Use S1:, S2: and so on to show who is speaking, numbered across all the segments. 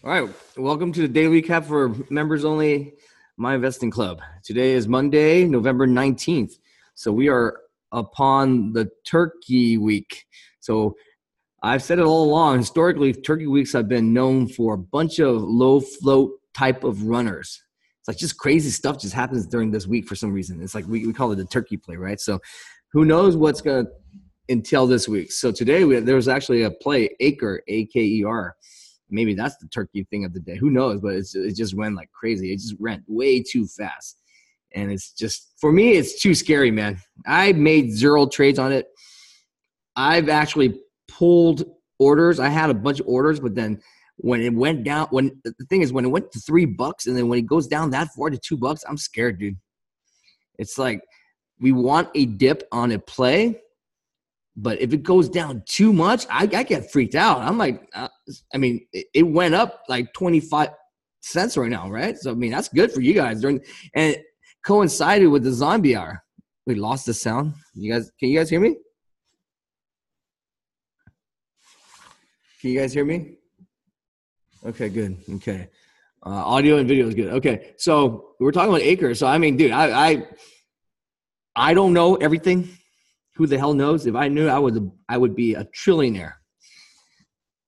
S1: All right, welcome to the daily recap for members only, My Investing Club. Today is Monday, November 19th. So we are upon the Turkey Week. So I've said it all along. Historically, Turkey Weeks have been known for a bunch of low float type of runners. It's like just crazy stuff just happens during this week for some reason. It's like we call it the turkey play, right? So who knows what's going to entail this week. So today there was actually a play, Aker, A-K-E-R. Maybe that's the turkey thing of the day. Who knows? But it just went like crazy. It just went way too fast. And it's just, for me, it's too scary, man. I made 0 trades on it. I've actually pulled orders. I had a bunch of orders, but then when it went down, when the thing is, when it went to $3 and then when it goes down that far to $2, I'm scared, dude. It's like we want a dip on a play. But if it goes down too much, I get freaked out. I'm like, it went up like 25 cents right now, right? So, I mean, that's good for you guys. And it coincided with the zombie hour. We lost the sound. Can you guys hear me? Can you guys hear me? Okay, good. Okay. Audio and video is good. Okay. So we're talking about Aker. So, I mean, dude, I don't know everything. Who the hell knows? If I knew, I would be a trillionaire.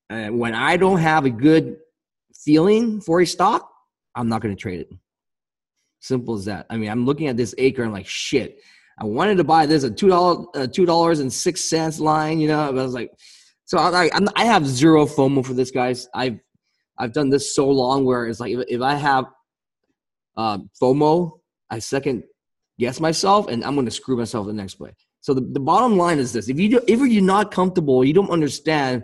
S1: And when I don't have a good feeling for a stock, I'm not going to trade it. Simple as that. I mean, I'm looking at this Aker and I'm like, shit. I wanted to buy this at $2.06 line, you know. But I was like, so I have 0 FOMO for this, guys. I've done this so long where it's like if I have FOMO, I second guess myself, and I'm going to screw myself the next play. So the bottom line is this: if you're not comfortable, you don't understand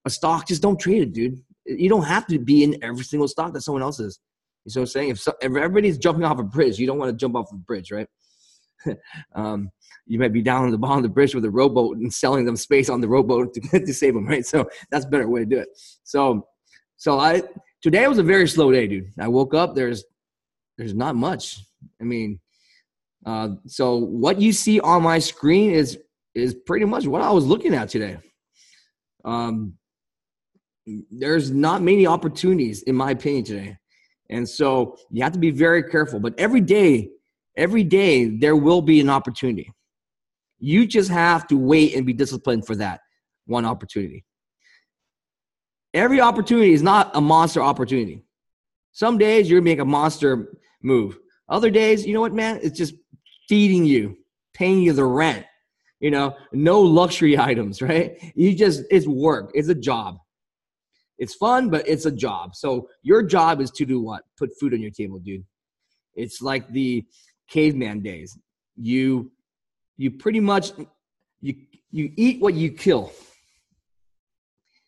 S1: a stock, just don't trade it, dude. You don't have to be in every single stock that someone else is. You know what I'm saying? If everybody's jumping off a bridge, you don't want to jump off a bridge, right? You might be down on the bottom of the bridge with a rowboat and selling them space on the rowboat to save them, right? So that's a better way to do it. So today was a very slow day, dude. I woke up. There's not much. I mean. So what you see on my screen is pretty much what I was looking at today. There's not many opportunities, in my opinion, today. And so you have to be very careful. But every day, there will be an opportunity. You just have to wait and be disciplined for that one opportunity. Every opportunity is not a monster opportunity. Some days you're going to make a monster move. Other days, you know what, man? It's just feeding you, paying you the rent, you know, no luxury items, right? It's work. It's a job. It's fun, but it's a job. So your job is to do what? Put food on your table, dude. It's like the caveman days. You pretty much, you eat what you kill.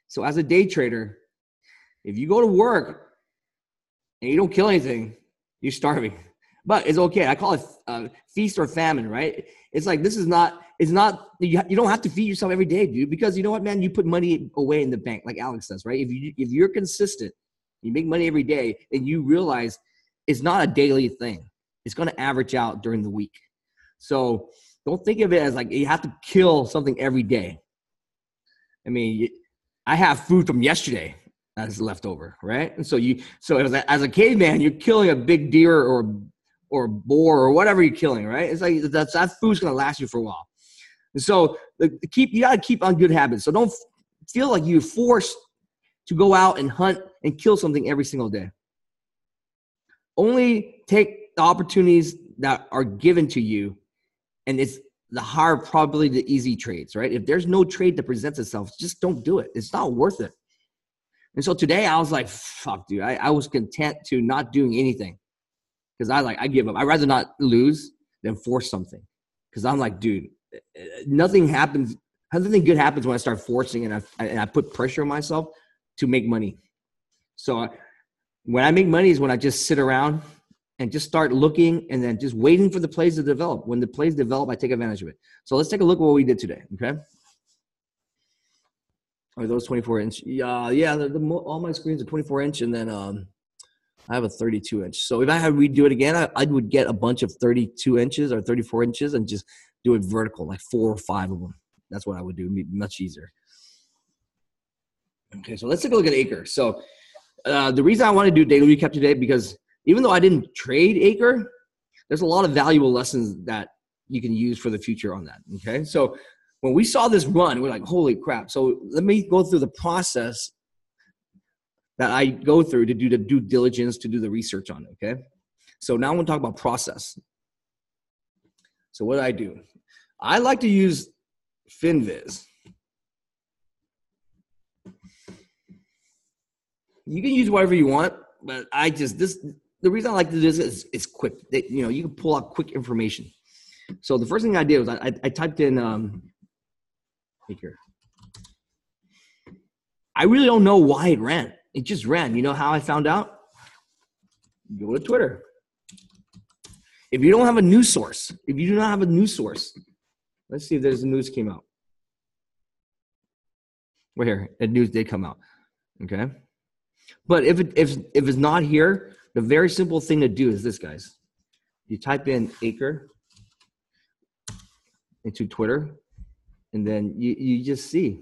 S1: So as a day trader, if you go to work and you don't kill anything, you're starving. But it's okay. I call it feast or famine, right? It's like you don't have to feed yourself every day, dude, because you know what, man? You put money away in the bank, like Alex says, right? If you're consistent, you make money every day, and you realize it's not a daily thing. It's going to average out during the week. So don't think of it as like you have to kill something every day. I mean, I have food from yesterday that's left over, right? And so as a caveman, you're killing a big deer or boar or whatever you're killing, right? It's like that food's gonna last you for a while. And so you gotta keep on good habits. So don't feel like you're forced to go out and hunt and kill something every single day. Only take the opportunities that are given to you, and it's the higher probability, the easy trades, right? If there's no trade that presents itself, just don't do it. It's not worth it. And so today I was like, fuck, dude. I was content to not doing anything. Because I give up. I'd rather not lose than force something. Because I'm like, dude, nothing good happens when I start forcing and I put pressure on myself to make money. So when I make money is when I just sit around and just start looking and then just waiting for the plays to develop. When the plays develop, I take advantage of it. So let's take a look at what we did today, okay? Are those 24-inch? Yeah. All my screens are 24-inch, and then I have a 32-inch. So if I had to redo it again, I would get a bunch of 32 inches or 34 inches and just do it vertical, like 4 or 5 of them. That's what I would do. It'd be much easier. Okay, so let's take a look at Aker. So The reason I want to do daily recap today, because even though I didn't trade Acre, there's a lot of valuable lessons that you can use for the future on that. Okay. So when we saw this run, we're like, holy crap. So let me go through the process that I go through to do the due diligence, to do the research on it. Okay. So now I want to talk about process. So what do I do? I like to use FinViz. You can use whatever you want, but the reason I like to do this is it's quick. You can pull out quick information. So the first thing I did was I typed in here. I really don't know why it ran. It just ran. You know how I found out? Go to Twitter. If you don't have a news source, if you do not have a news source, let's see if there's a news came out. Right here, a news did come out. Okay. But if it's not here, the very simple thing to do is this, guys. You type in Acre into Twitter, and then you just see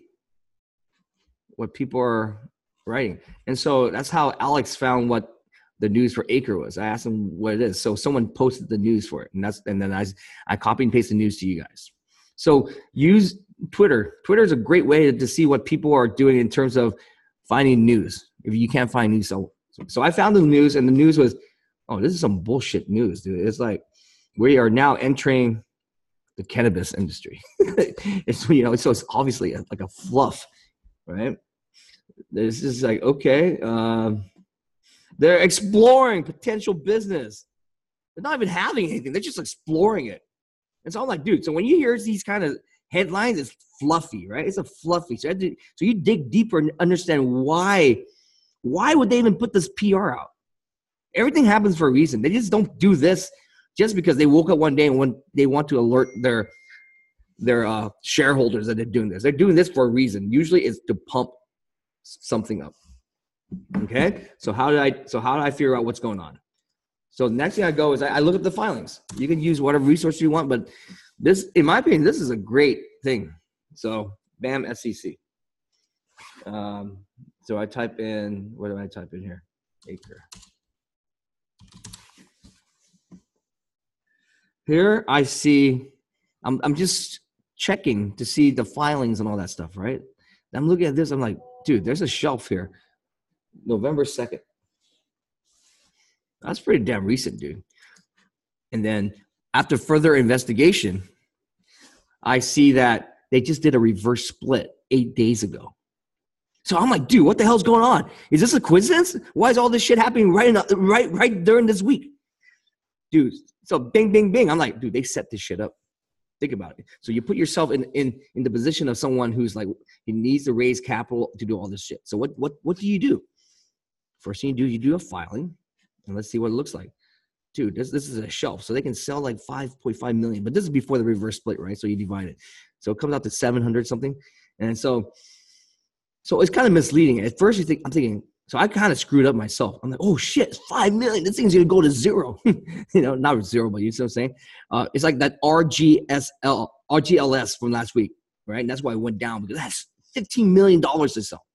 S1: what people are writing. And so that's how Alex found what the news for Acre was. I asked him what it is. So someone posted the news for it, and then I copy and paste the news to you guys. So use Twitter. Twitter is a great way to see what people are doing in terms of finding news. If you can't find news, so I found the news, and the news was, oh, this is some bullshit news, dude. It's like we are now entering the cannabis industry. So it's obviously like a fluff, right? This is like, okay, they're exploring potential business. They're not even having anything. They're just exploring it. And so I'm like, dude, so when you hear these kind of headlines, it's fluffy, right? It's a fluffy. So you dig deeper and understand why would they even put this PR out? Everything happens for a reason. They just don't do this just because they woke up one day and when they want to alert their shareholders that they're doing this. They're doing this for a reason. Usually it's to pump something up. Okay? So how do I figure out what's going on? So the next thing I go is I look at the filings. You can use whatever resource you want, but this, in my opinion, this is a great thing. So BAM SEC. So I type in, what do I type in here? Acre. Here I see, I'm just checking to see the filings and all that stuff, right? I'm looking at this, I'm like, dude, there's a shelf here. November 2nd. That's pretty damn recent, dude. And then after further investigation, I see that they just did a reverse split 8 days ago. So I'm like, dude, what the hell's going on? Is this a coincidence? Why is all this shit happening right during this week? Dude, so bing, bing, bing. I'm like, dude, they set this shit up. Think about it. So you put yourself in the position of someone who's like, he needs to raise capital to do all this shit. So what do you do? First thing you do a filing, and let's see what it looks like. Dude, this is a shelf. So they can sell like 5.5 million, but this is before the reverse split, right? So you divide it. So it comes out to 700 something. And so it's kind of misleading. At first I'm thinking, so I kind of screwed up myself. I'm like, oh shit, it's 5 million. This thing's going to go to zero. Not zero, but you see what I'm saying? It's like that RGLS from last week, right? And that's why it went down, because that's $15 million to sell.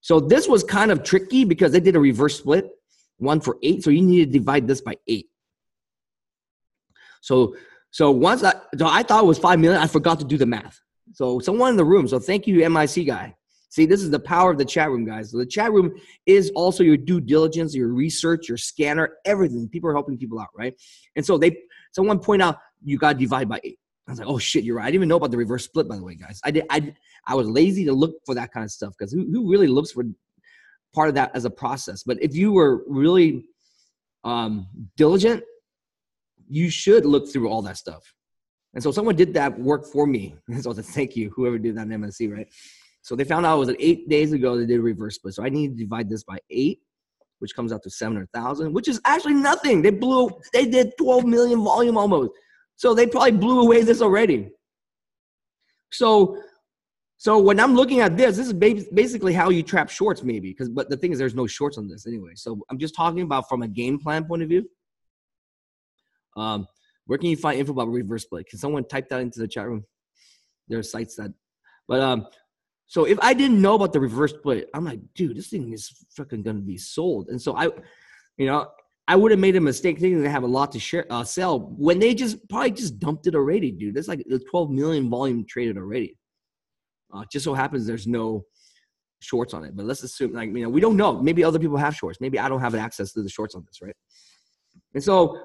S1: So this was kind of tricky because they did a reverse split, 1 for 8. So you need to divide this by 8. So I thought it was 5 million. I forgot to do the math. So someone in the room. So thank you, MIC guy. See, this is the power of the chat room, guys. So the chat room is also your due diligence, your research, your scanner, everything. People are helping people out, right? And so someone point out you got to divide by 8. I was like, oh shit, you're right. I didn't even know about the reverse split, by the way, guys. I was lazy to look for that kind of stuff, because who really looks for part of that as a process? But if you were really diligent, you should look through all that stuff. And so someone did that work for me. And so I said, thank you, whoever did that in MSC, right? So they found out it was 8 days ago they did a reverse split. So I need to divide this by 8, which comes out to 700,000, which is actually nothing. They did 12 million volume almost. So they probably blew away this already. So when I'm looking at this is basically how you trap shorts, maybe. But the thing is, there's no shorts on this anyway. So I'm just talking about from a game plan point of view. Where can you find info about reverse split? Can someone type that into the chat room? There are sites that, but So if I didn't know about the reverse split, I'm like, dude, this thing is fucking gonna be sold. And so you know, I would have made a mistake thinking they have a lot to sell when they probably just dumped it already, dude. There's like 12 million volume traded already. Just so happens there's no shorts on it, but let's assume, like, you know, we don't know. Maybe other people have shorts. Maybe I don't have access to the shorts on this, right? And so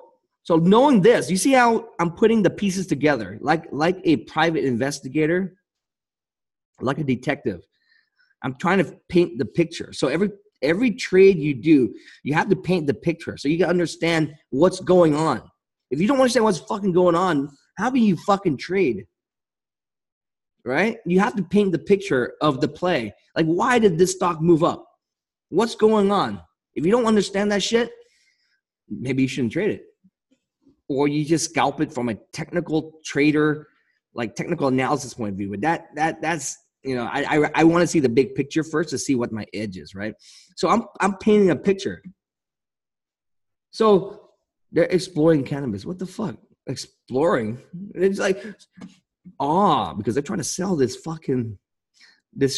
S1: knowing this, you see how I'm putting the pieces together, like a private investigator, like a detective. I'm trying to paint the picture. So every trade you do, you have to paint the picture so you can understand what's going on. If you don't understand what's fucking going on, how can you fucking trade? Right? You have to paint the picture of the play. Like, why did this stock move up? What's going on? If you don't understand that shit, maybe you shouldn't trade it. Or you just scalp it from a technical trader, like technical analysis point of view. But that's, you know, I want to see the big picture first to see what my edge is, right? So I'm painting a picture. So they're exploring cannabis. What the fuck? Exploring? It's like, because they're trying to sell this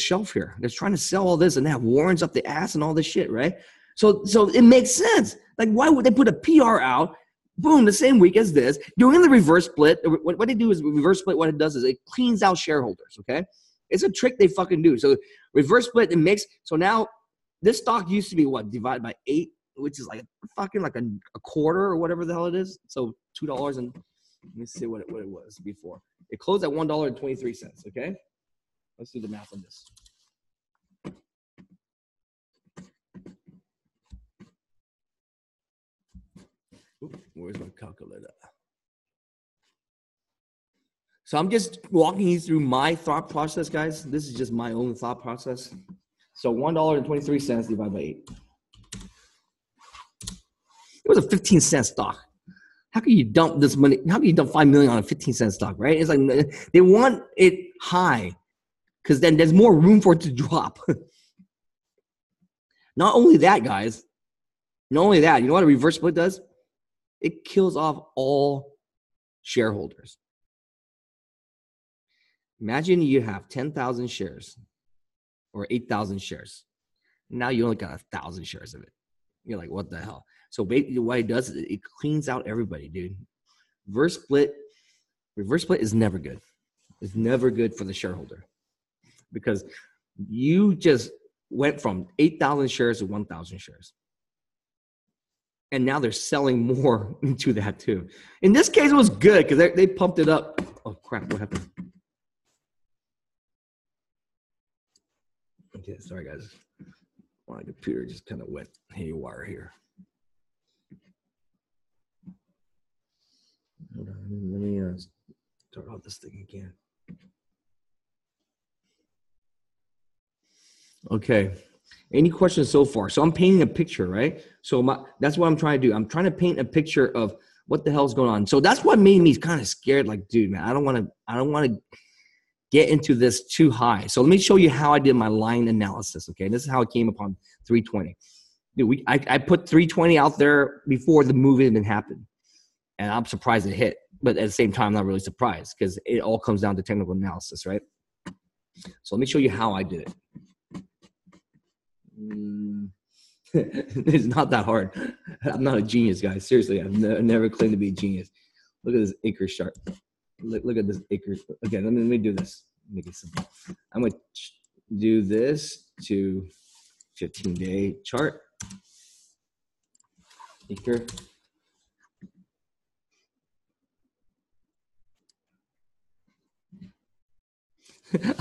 S1: shelf here. They're trying to sell all this and they have warrants up the ass and all this shit, right? So it makes sense. Like, why would they put a PR out, boom, the same week as this, doing the reverse split? What they do is reverse split. What it does is it cleans out shareholders, okay? It's a trick they fucking do. So reverse split, it makes, so now this stock used to be what, divided by 8, which is like fucking like a quarter or whatever the hell it is. So $2 and, let me see what it was before. It closed at $1.23, okay? Let's do the math on this. Oops, where's my calculator? So I'm just walking you through my thought process, guys. This is just my own thought process. So $1.23 divided by 8. It was a 15-cent stock. How can you dump this money? How can you dump $5 million on a 15-cent stock, right? It's like they want it high because then there's more room for it to drop. Not only that, guys. Not only that, you know what a reverse split does? It kills off all shareholders. Imagine you have 10,000 shares or 8,000 shares. Now you only got 1,000 shares of it. You're like, what the hell? So basically what it does is it cleans out everybody, dude. Reverse split is never good. It's never good for the shareholder because you just went from 8,000 shares to 1,000 shares. And now they're selling more into that too. In this case, it was good because they pumped it up. Oh, crap. What happened? Okay, sorry, guys. My computer just kind of went haywire here. Hold on, let me start off this thing again. Okay. Any questions so far? So I'm painting a picture, right? So that's what I'm trying to do. I'm trying to paint a picture of what the hell's going on. So that's what made me kind of scared. Like, dude, man, I don't want to get into this too high. So let me show you how I did my line analysis. Okay, this is how it came upon 320. Dude, I put 320 out there before the move even happened, and I'm surprised it hit. But at the same time, I'm not really surprised because it all comes down to technical analysis, right? So let me show you how I did it. It's not that hard. I'm not a genius, guys. Seriously, I've never claimed to be a genius. Look at this acre chart. Look at this acre. Okay, let me do this. Make it simple. I'm going to do this to 15-day chart. Acre.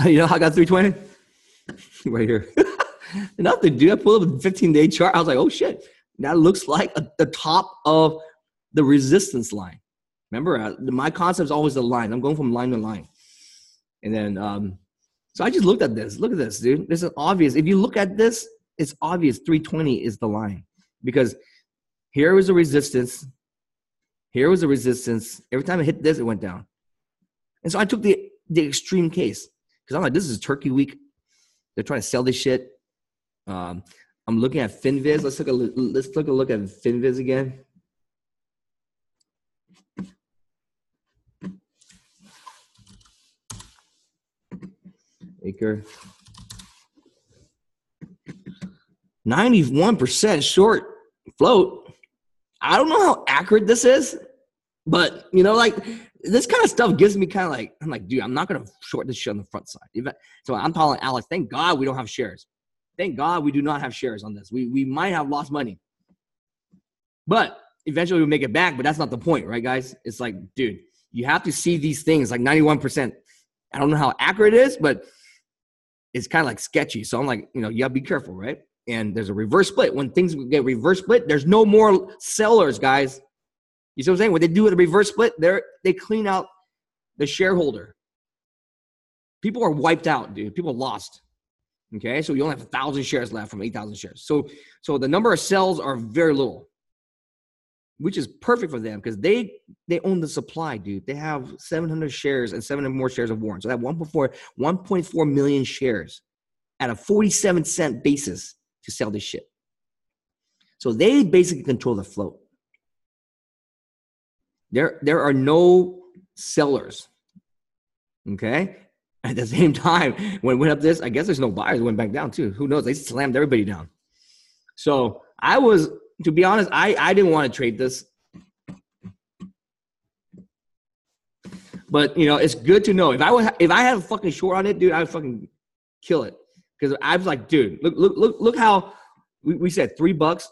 S1: You know how I got 320? Right here. Nothing, dude. I pulled up a 15-day chart. I was like, oh, shit. That looks like the top of the resistance line. Remember, my concept is always the line. I'm going from line to line. And then, so I just looked at this. Look at this, dude. This is obvious. If you look at this, it's obvious 320 is the line. Because here was a resistance. Here was a resistance. Every time I hit this, it went down. And so I took the extreme case. Because I'm like, this is Turkey week. They're trying to sell this shit. I'm looking at FinViz. Let's take a look at FinViz again. Acre. 91% short float. I don't know how accurate this is, but like this kind of stuff gives me kind of like, I'm like, dude, I'm not going to short this shit on the front side. So I'm telling Alex, thank God we don't have shares. Thank God we do not have shares on this. We might have lost money, but eventually we'll make it back. But that's not the point, right, guys? It's like, dude, you have to see these things like 91%. I don't know how accurate it is, but it's kind of like sketchy. So I'm like, you got to be careful, right? And there's a reverse split. When things get reverse split, there's no more sellers, guys. You see what I'm saying? When they do a reverse split, they clean out the shareholder. People are wiped out, dude. People lost. Okay, so you only have 1,000 shares left from 8,000 shares. So the number of sells are very little, which is perfect for them because they own the supply, dude. They have 700 shares and 700 more shares of warrants. So they have 1.4 million shares at a 47-cent basis to sell this shit. So they basically control the float. There are no sellers. Okay? At the same time, when it went up this, I guess there's no buyers. It went back down too. Who knows? They slammed everybody down. So to be honest, I didn't want to trade this. But, it's good to know. If I had a fucking short on it, dude, I would fucking kill it. Because I was like, dude, look how we said $3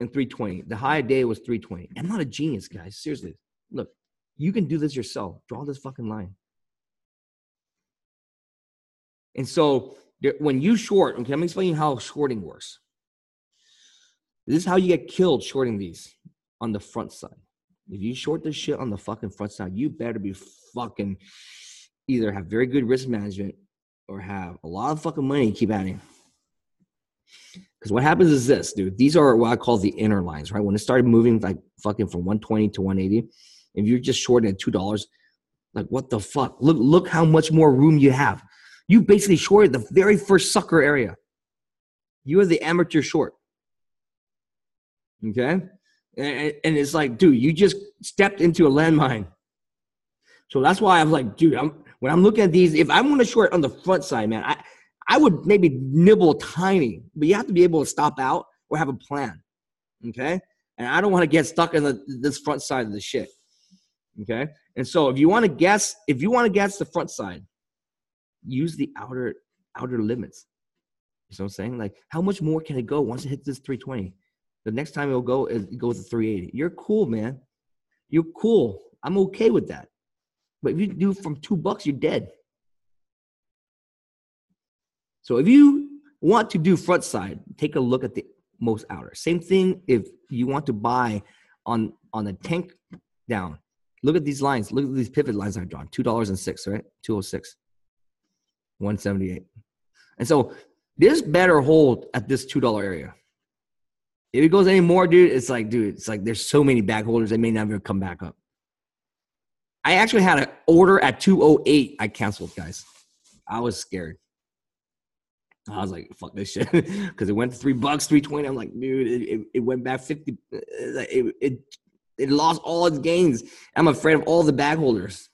S1: and 320. The high day was 320. I'm not a genius, guys. Seriously. Look, you can do this yourself. Draw this fucking line. And so when you short, okay, let me explain you how shorting works. This is how you get killed shorting these on the front side. If you short this shit on the fucking front side, you better be fucking either have very good risk management or have a lot of fucking money and keep adding. Because what happens is this, dude. These are what I call the inner lines, right? When it started moving like fucking from 120 to 180, if you're just shorting at $2, like what the fuck? Look how much more room you have. You basically shorted the very first sucker area. You are the amateur short. Okay? And it's like, dude, you just stepped into a landmine. So that's why I'm like, dude, when I'm looking at these, if I'm going to short on the front side, man, I would maybe nibble tiny, but you have to be able to stop out or have a plan. Okay? And I don't want to get stuck in this front side of the shit. Okay? And so if you want to guess the front side, use the outer limits. You know what I'm saying? Like, how much more can it go once it hits this 320? The next time it'll go to 380. You're cool, man. You're cool. I'm okay with that. But if you do from $2, you're dead. So if you want to do front side, take a look at the most outer. Same thing if you want to buy on a tank down. Look at these lines. Look at these pivot lines I've drawn. $2.06, right? 206. 178. And so this better hold at this $2 area. If it goes any more, dude, it's like there's so many back holders they may never come back up. I actually had an order at 208. I canceled, guys. I was scared. I was like, fuck this shit. Because it went to $3, 320. I'm like, dude, it went back 50. It lost all its gains. I'm afraid of all the back holders.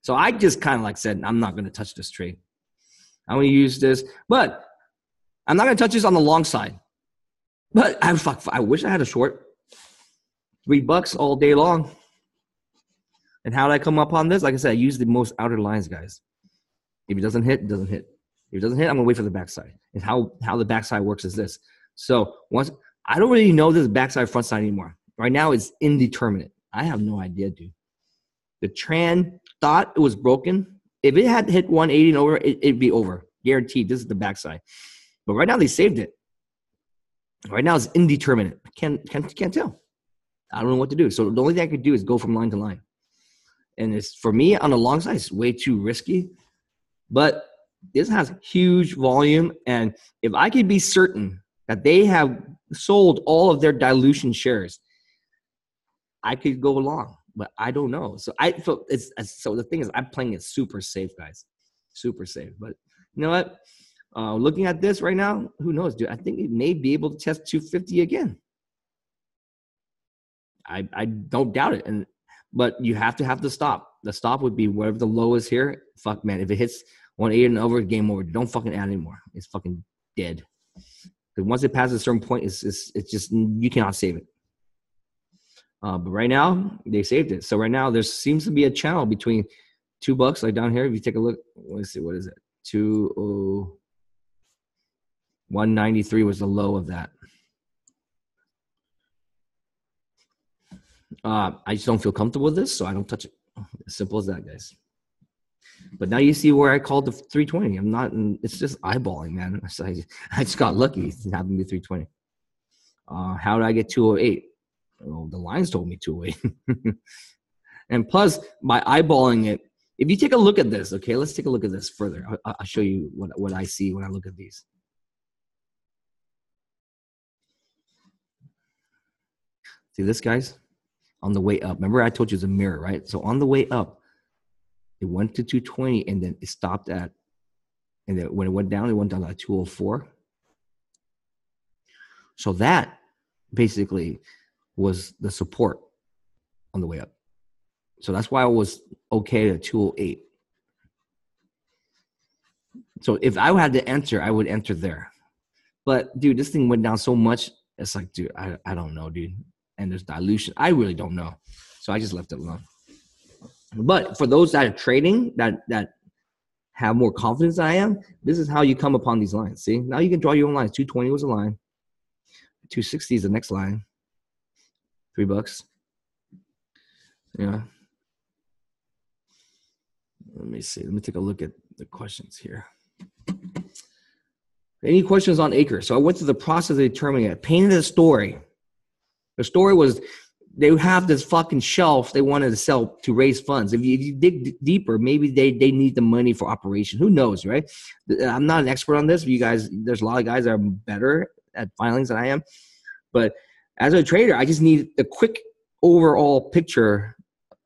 S1: So I just kind of like said, I'm not going to touch this trade. I'm going to use this, but I'm not going to touch this on the long side. But I wish I had a short. $3 all day long. And how did I come up on this? Like I said, I use the most outer lines, guys. If it doesn't hit, it doesn't hit. If it doesn't hit, I'm going to wait for the backside. And how the backside works is this. So once I don't really know this backside, front side anymore. Right now, it's indeterminate. I have no idea, dude. The Tran thought it was broken. If it had hit 180 and over, it'd be over. Guaranteed. This is the backside. But right now, they saved it. Right now, it's indeterminate. Can't tell. I don't know what to do. So the only thing I could do is go from line to line. And it's for me on the long side, it's way too risky. But this has huge volume. And if I could be certain that they have sold all of their dilution shares, I could go along. But I don't know. So so the thing is, I'm playing it super safe, guys. Super safe. But you know what? Looking at this right now, who knows, dude? I think it may be able to test 250 again. I don't doubt it. But you have to have the stop. The stop would be wherever the low is here. Fuck, man. If it hits 180 and over, game over. Don't fucking add anymore. It's fucking dead. Because once it passes a certain point, it's just you cannot save it. But right now they saved it. So right now there seems to be a channel between $2, like down here. If you take a look, let's see, what is it? 193 was the low of that. I just don't feel comfortable with this, so I don't touch it. As simple as that, guys. But now you see where I called the 320. I'm not. It's just eyeballing, man. So I just got lucky. It happened to be 320. How did I get 208? Well, the lines told me 208. And plus, by eyeballing it, if you take a look at this, okay, let's take a look at this further. I'll show you what I see when I look at these. See this, guys? On the way up. Remember I told you it's a mirror, right? So on the way up, it went to 220 and then it stopped at, and then when it went down to 204. So that basically was the support on the way up. So that's why I was okay at 208. So if I had to enter, I would enter there. But dude, this thing went down so much. It's like, dude, I don't know, dude. And there's dilution. I really don't know. So I just left it alone. But for those that are trading, that have more confidence than I am, this is how you come upon these lines. See, now you can draw your own lines. 220 was a line. 260 is the next line. $3. Yeah. Let me see. Let me take a look at the questions here. Any questions on Acre? So I went through the process of determining it. Painted a story. The story was they have this fucking shelf they wanted to sell to raise funds. If you dig deeper, maybe they need the money for operation. Who knows, right? I'm not an expert on this. You guys, there's a lot of guys that are better at filings than I am. But as a trader, I just need a quick overall picture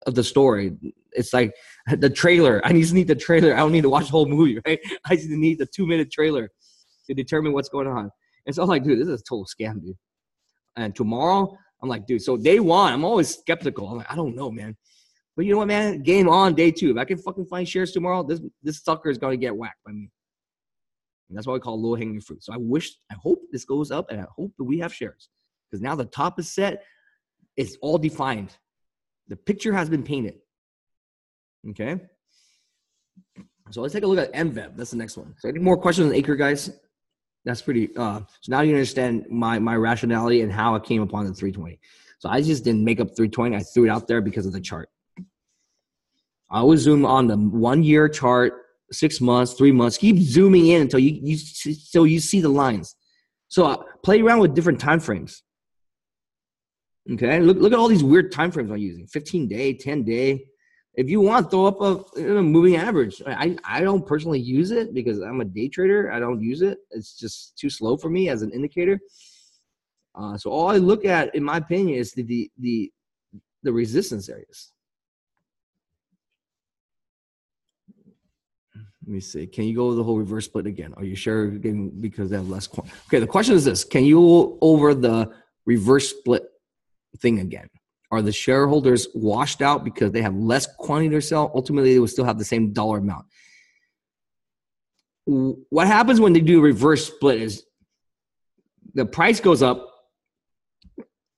S1: of the story. It's like the trailer. I just need the trailer. I don't need to watch the whole movie, right? I just need the 2-minute trailer to determine what's going on. And so I'm like, dude, this is a total scam, dude. And tomorrow, I'm like, dude, so day one, I'm always skeptical. I'm like, I don't know, man. But you know what, man? Game on day 2. If I can fucking find shares tomorrow, this sucker is going to get whacked by me. And that's what I call low-hanging fruit. So I hope this goes up, and I hope that we have shares. Because now the top is set. It's all defined. The picture has been painted. Okay? So let's take a look at MVEB. That's the next one. So any more questions on Acre, guys? That's pretty, so now you understand my rationality and how I came upon the 320. So I just didn't make up 320. I threw it out there because of the chart. I always zoom on the 1-year chart, 6 months, 3 months. Keep zooming in until you see the lines. So play around with different time frames. Okay, look at all these weird time frames I'm using. 15-day, 10-day. If you want, throw up a moving average. I don't personally use it because I'm a day trader. I don't use it. It's just too slow for me as an indicator. So all I look at, in my opinion, is the resistance areas. Let me see. Can you go over the whole reverse split again? Are you sure? Because they have less. Okay, the question is this. Can you go over the reverse split thing again? Are the shareholders washed out because they have less quantity to sell? Ultimately, they will still have the same dollar amount. What happens when they do a reverse split is the price goes up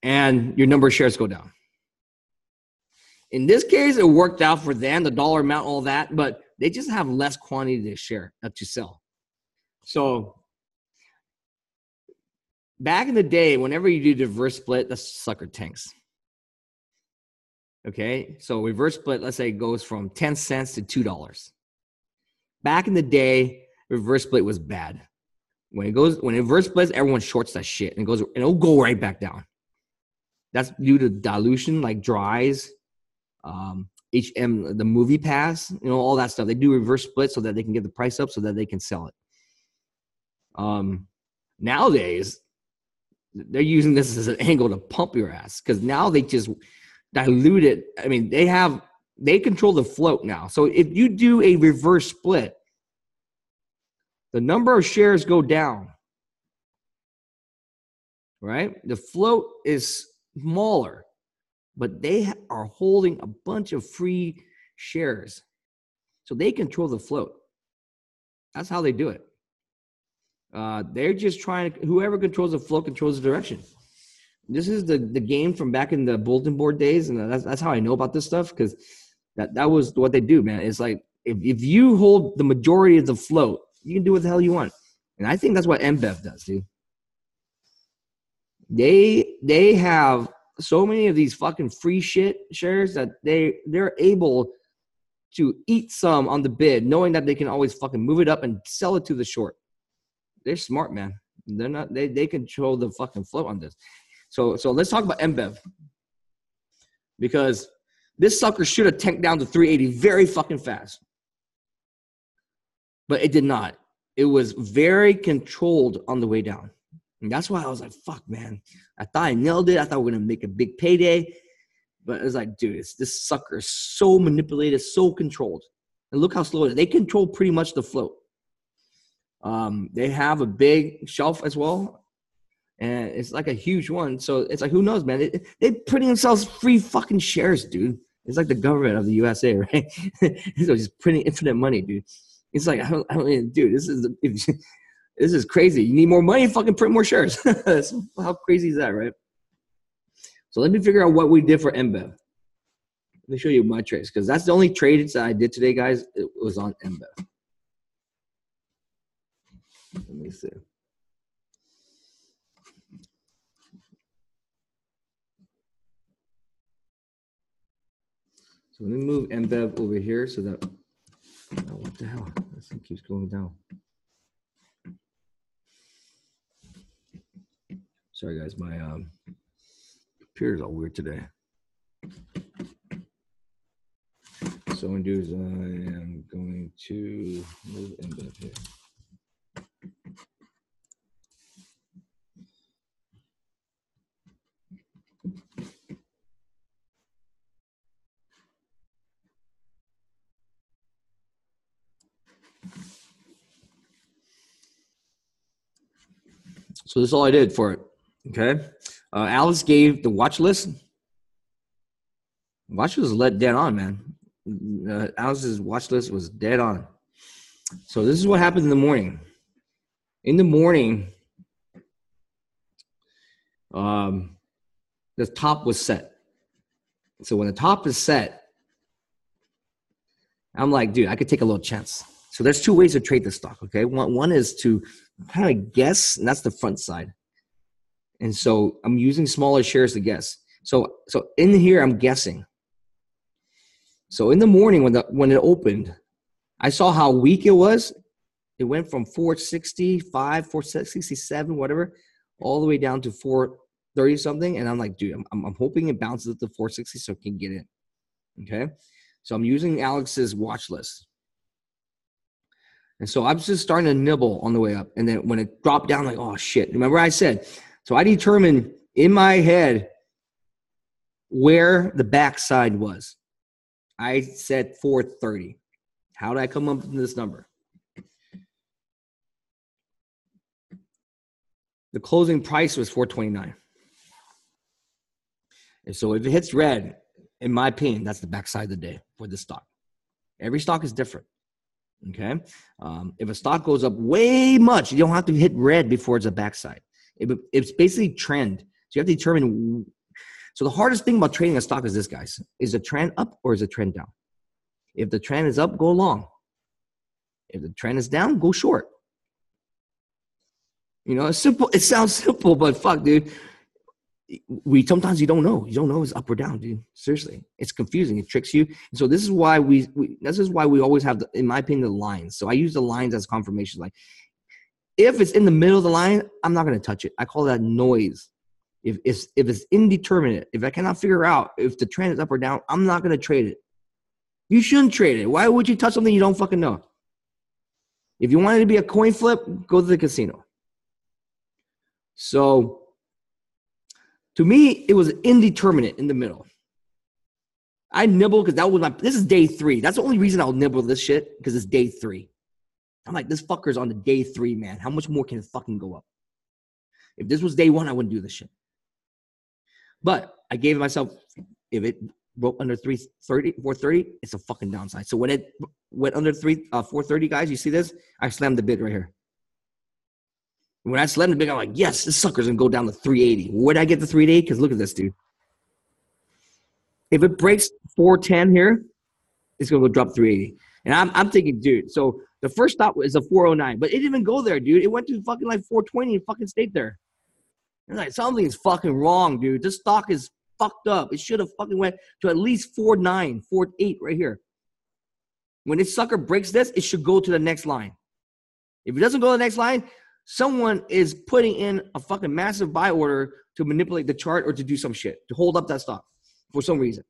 S1: and your number of shares go down. In this case, it worked out for them, the dollar amount, all that, but they just have less quantity to share, to sell. So back in the day, whenever you do reverse split, the sucker tanks. Okay, so reverse split, let's say, goes from 10 cents to $2. Back in the day, reverse split was bad. When it reverse splits, everyone shorts that shit and it'll go right back down. That's due to dilution, like dries, the movie pass, all that stuff. They do reverse split so that they can get the price up so that they can sell it. Nowadays, they're using this as an angle to pump your ass because now they just dilute it. I mean, they control the float now. So if you do a reverse split, the number of shares go down, right? The float is smaller, but they are holding a bunch of free shares. So they control the float. That's how they do it. They're just trying to, whoever controls the flow controls the direction. This is the game from back in the bulletin board days, and that's how I know about this stuff, because that was what they do, man. It's like if you hold the majority of the float, you can do what the hell you want. And I think that's what MBEV does, dude. They have so many of these fucking free shit shares that they're able to eat some on the bid, knowing that they can always fucking move it up and sell it to the short. They're smart, man. They're not. They control the fucking float on this. So let's talk about MBEV, because this sucker should have tanked down to 380 very fucking fast, but it did not. It was very controlled on the way down, and that's why I was like, "Fuck, man!" I thought I nailed it. I thought we were gonna make a big payday, but it was like, dude, this sucker is so manipulated, so controlled, and look how slow it is. They control pretty much the float. They have a big shelf as well. And it's like a huge one. So it's like, who knows, man? They're printing themselves free fucking shares, dude. It's like the government of the USA, right? So just printing infinite money, dude. It's like, I mean, dude, this is crazy. You need more money, fucking print more shares. How crazy is that, right? So let me figure out what we did for MBEV. Let me show you my trades, because that's the only trades that I did today, guys. It was on MBEV. Let me see. So let me move MBEV over here so that, oh, what the hell? This thing keeps going down. Sorry, guys. My computer's all weird today. So what I'm going to do is I am going to move MBEV here. So this is all I did for it. Okay. Alex gave the watch list. Watch list was let dead on, man. Alex's watch list was dead on. So this is what happened in the morning. In the morning, the top was set. So when the top is set, I'm like, dude, I could take a little chance. So there's two ways to trade this stock, okay? One is to kind of guess, and that's the front side. And so I'm using smaller shares to guess. So in here, I'm guessing. So in the morning when it opened, I saw how weak it was. It went from 465, 467, whatever, all the way down to 430 something. And I'm like, dude, I'm hoping it bounces up to 460 so it can get in. Okay? So I'm using Alex's watch list. And so I'm just starting to nibble on the way up. And then when it dropped down, like, oh, shit. Remember I said, so I determined in my head where the backside was. I said 430. How did I come up with this number? The closing price was 429. And so if it hits red, in my opinion, that's the backside of the day for this stock. Every stock is different. Okay. If a stock goes up way much, you don't have to hit red before it's a backside. It's basically trend. So you have to determine. So the hardest thing about trading a stock is this, guys. Is a trend up or is a trend down? If the trend is up, go long. If the trend is down, go short. You know, it's simple. It sounds simple, but fuck, dude. Sometimes you don't know. You don't know if it's up or down, dude. Seriously, it's confusing. It tricks you. And so this is why we always have, in my opinion, the lines. So I use the lines as confirmation. Like, if it's in the middle of the line, I'm not going to touch it. I call that noise. If it's indeterminate, if I cannot figure out if the trend is up or down, I'm not going to trade it. You shouldn't trade it. Why would you touch something you don't fucking know? If you want it to be a coin flip, go to the casino. So to me, it was indeterminate in the middle. I nibbled because this is day 3. That's the only reason I'll nibble this shit, because it's day 3. I'm like, this fucker's on the day 3, man. How much more can it fucking go up? If this was day 1, I wouldn't do this shit. But I gave myself, if it broke under 430, it's a fucking downside. So when it went under 430, guys, you see this? I slammed the bid right here. When I slept in the big, I'm like, yes, this sucker's going to go down to 380. Where'd I get the 380? Because look at this, dude. If it breaks 410 here, it's going to go drop 380. And I'm thinking, dude, so the first stop was a 409, but it didn't even go there, dude. It went to fucking like 420 and fucking stayed there. And like, something is fucking wrong, dude. This stock is fucked up. It should have fucking went to at least 49, 48 right here. When this sucker breaks this, it should go to the next line. If it doesn't go to the next line, someone is putting in a fucking massive buy order to manipulate the chart or to do some shit, to hold up that stock for some reason.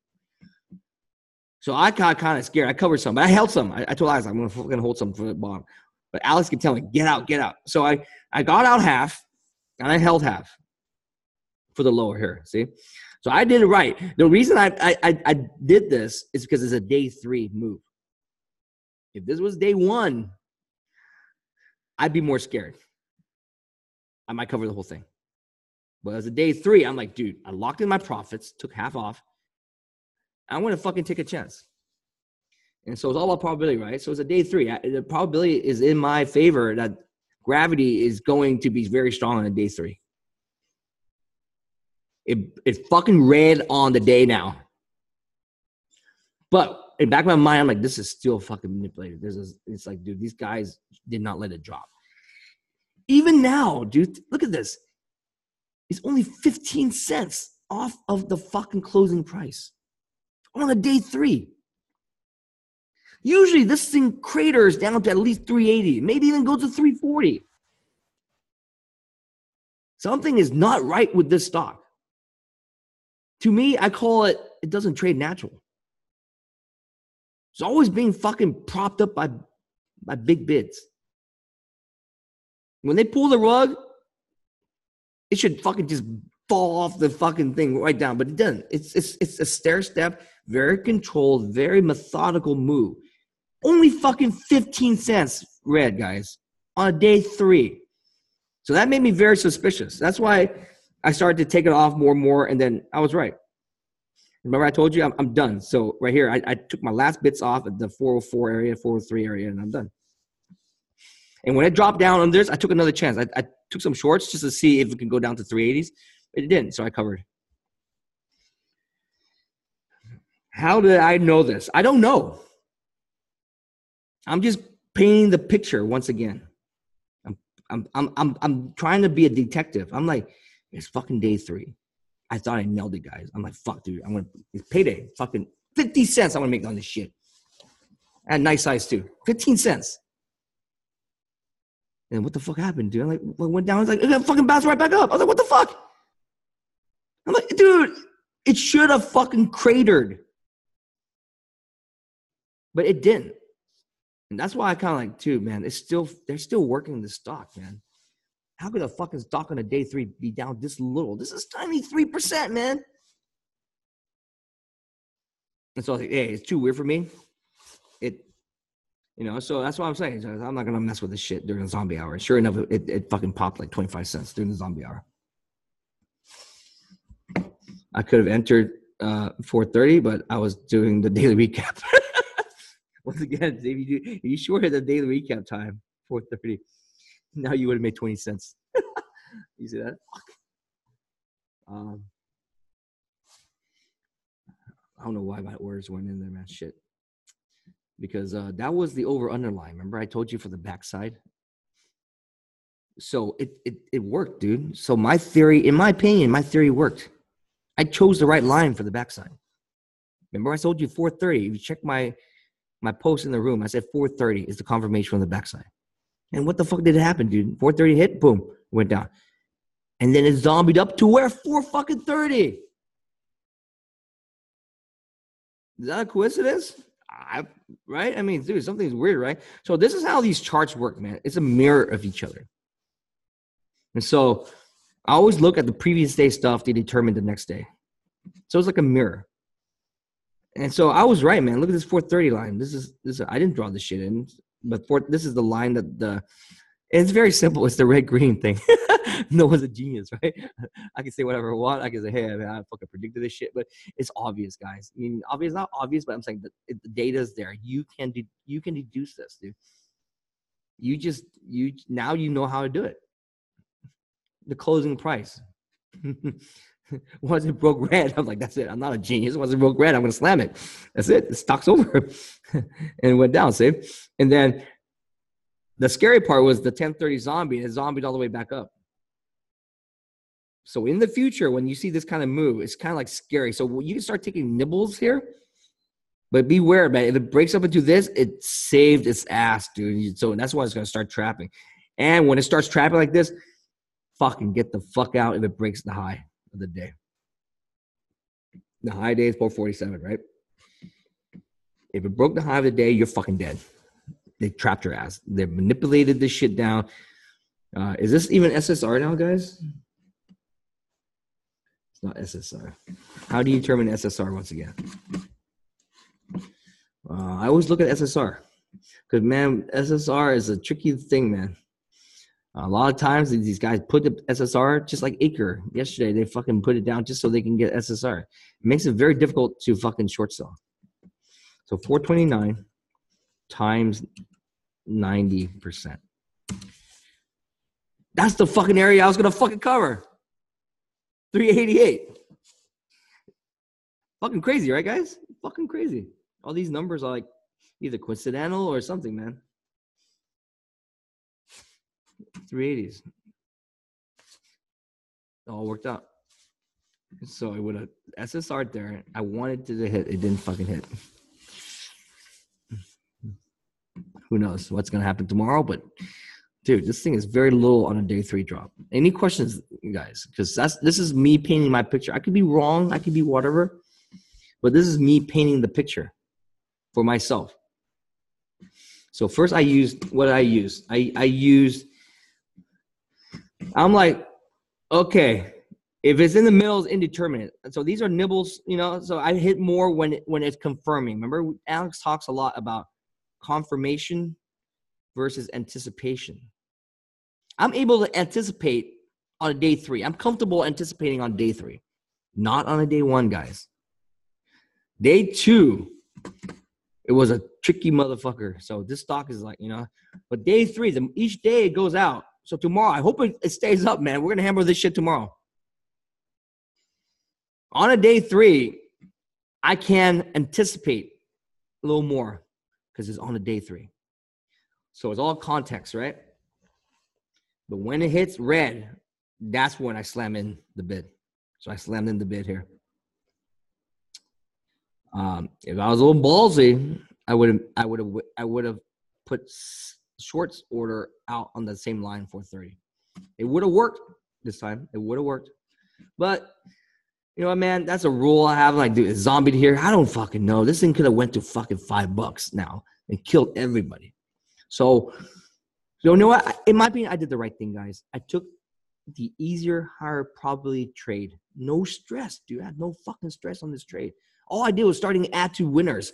S1: So I got kind of scared. I covered some, but I held some. I told Alex, I'm going to fucking hold some for the bottom. But Alex kept telling me, get out, get out. So I got out half, and I held half for the lower here, see? So I did it right. The reason I did this is because it's a day 3 move. If this was day 1, I'd be more scared. I might cover the whole thing. But as a day 3, I'm like, dude, I locked in my profits, took half off. I'm going to fucking take a chance. And so it's all about probability, right? So it's a day 3. The probability is in my favor that gravity is going to be very strong on a day 3. It's fucking red on the day now. But in the back of my mind, I'm like, this is still fucking manipulated. It's like, dude, these guys did not let it drop. Even now, dude, look at this. It's only 15 cents off of the fucking closing price on a day 3. Usually this thing craters down to at least 380, maybe even goes to 340. Something is not right with this stock. To me, I call it doesn't trade natural. It's always being fucking propped up by big bids. When they pull the rug, it should fucking just fall off the fucking thing right down, but it doesn't. It's a stair step, very controlled, very methodical move. Only fucking 15 cents red, guys, on a day 3. So that made me very suspicious. That's why I started to take it off more and more, and then I was right. Remember I told you I'm done. So right here, I took my last bits off at the 404 area, 403 area, and I'm done. And when it dropped down on this, I took another chance. I took some shorts just to see if it can go down to 380s. It didn't, so I covered. How did I know this? I don't know. I'm just painting the picture once again. I'm trying to be a detective. I'm like, it's fucking day 3. I thought I nailed it, guys. I'm like, fuck, dude. It's payday. Fucking 50 cents I'm going to make on this shit. And nice size, too. 15 cents. And what the fuck happened, dude? I'm like, what went down? It's like, it fucking bounced right back up. I was like, what the fuck? I'm like, dude, it should have fucking cratered. But it didn't. And that's why I kind of like, too, man, they're still working the stock, man. How could a fucking stock on a day 3 be down this little? This is tiny 3%, man. And so I was like, hey, it's too weird for me. So that's what I'm saying. I'm not going to mess with this shit during the zombie hour. Sure enough, it fucking popped like 25 cents during the zombie hour. I could have entered 4:30, but I was doing the daily recap. Once again, Dave, you sure had the daily recap time, 4:30. Now you would have made 20 cents. You see that? Fuck. I don't know why my orders went in there, man. Shit. Because that was the over-under line. Remember I told you for the backside? So it worked, dude. So my theory, in my opinion, worked. I chose the right line for the backside. Remember I told you 4:30. If you check my post in the room, I said 4:30 is the confirmation on the backside. And what the fuck did it happen, dude? 4:30 hit, boom, went down. And then it zombied up to where? 4:30. Is that a coincidence? Right? I mean, dude, something's weird, right? So this is how these charts work, man. It's a mirror of each other. And so I always look at the previous day stuff to determine the next day. So it's like a mirror. And so I was right, man. Look at this 4:30 line. This is I didn't draw this shit in, but this is the line that it's very simple. It's the red-green thing. No one's a genius, right? I can say whatever I want. I can say, hey, I fucking predicted this shit, but it's obvious, guys. I mean, obvious, not obvious, but I'm saying that the data's there. You can deduce this, dude. Now you know how to do it. the closing price. Once it broke red, I'm like, that's it. I'm not a genius. Once it broke red, I'm going to slam it. That's it. The stock's over. And it went down, see? And then the scary part was the 1030 zombie. It zombied all the way back up. So in the future, when you see this kind of move, it's kind of like scary. So you can start taking nibbles here, but beware, man. If it breaks up into this, it saved its ass, dude. So that's why it's going to start trapping. And when it starts trapping like this, fucking get the fuck out if it breaks the high of the day. The high day is 447, right? If it broke the high of the day, you're fucking dead. They trapped your ass. They manipulated this shit down. Is this even SSR now, guys? It's not SSR. How do you determine SSR once again? I always look at SSR. Because, man, SSR is a tricky thing, man. A lot of times these guys put the SSR just like Acre. Yesterday, they fucking put it down just so they can get SSR. It makes it very difficult to fucking short sell. So 429 times 90%. That's the fucking area I was going to fucking cover. 388. Fucking crazy, right, guys? Fucking crazy. All these numbers are like either coincidental or something, man. 380s. It all worked out. So it would have SSR there. I wanted to hit. It didn't fucking hit. Who knows what's going to happen tomorrow? But, dude, this thing is very little on a day 3 drop. Any questions, guys? Because this is me painting my picture. I could be wrong. I could be whatever. But this is me painting the picture for myself. So first I used what I used. I'm like, okay, if it's in the middle, it's indeterminate. So these are nibbles, you know. So I hit more when it's confirming. Remember, Alex talks a lot about confirmation versus anticipation. I'm able to anticipate on a day 3. I'm comfortable anticipating on day 3, not on a day 1, guys. Day 2, it was a tricky motherfucker. So this stock is like, you know, but day 3, each day it goes out. So tomorrow, I hope it stays up, man. We're going to hammer this shit tomorrow. On a day 3, I can anticipate a little more because it's on a day 3. So it's all context, right? But when it hits red, that's when I slam in the bid. So I slammed in the bid here. If I was a little ballsy, I would have put shorts order out on the same line 430. It would have worked this time. It would have worked. But you know what, man? That's a rule I have. Like, dude, it's zombied here. I don't fucking know. This thing could have went to fucking $5 now and killed everybody. So you know what? In my opinion, I did the right thing, guys. I took the easier, higher probability trade. No stress, dude. I had no fucking stress on this trade. All I did was starting to add to winners.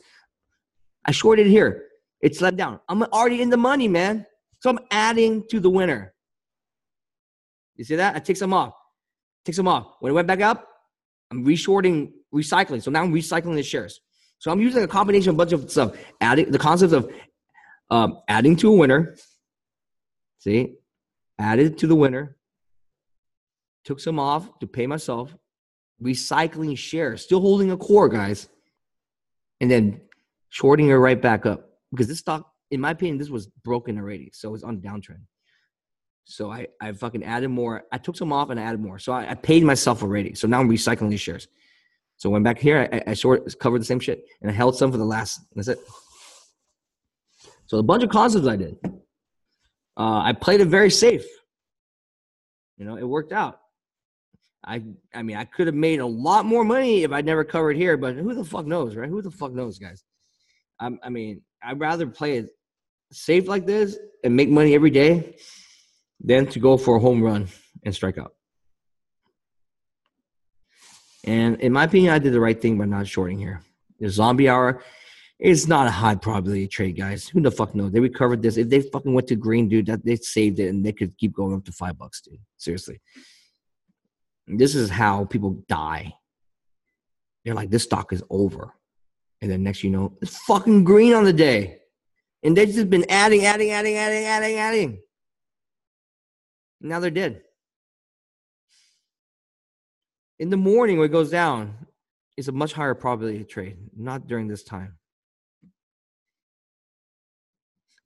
S1: I shorted here. It slept down. I'm already in the money, man. So I'm adding to the winner. You see that? I take some off. When it went back up, I'm reshorting, recycling. So now I'm recycling the shares. So I'm using a combination of a bunch of stuff. Adding the concept of adding to a winner. See? Added to the winner. Took some off to pay myself. Recycling shares. Still holding a core, guys. And then shorting it right back up. Because this stock, in my opinion, this was broken already. So it's on a downtrend. So I fucking added more. I took some off and I added more. So I paid myself already. So now I'm recycling these shares. So I went back here. I covered the same shit. And I held some for the last. That's it. So a bunch of concepts I did. I played it very safe. You know, it worked out. I mean, I could have made a lot more money if I never covered here. But who the fuck knows, right? Who the fuck knows, guys? I mean, I'd rather play it safe like this and make money every day than to go for a home run and strike out. And in my opinion, I did the right thing by not shorting here. The zombie hour is not a high probability trade, guys. Who the fuck knows? They recovered this. If they fucking went to green, dude, that they saved it and they could keep going up to $5, dude. Seriously. This is how people die. They're like, this stock is over. And then next you know, it's fucking green on the day. And they've just been adding. Now they're dead. In the morning when it goes down, it's a much higher probability to trade, not during this time.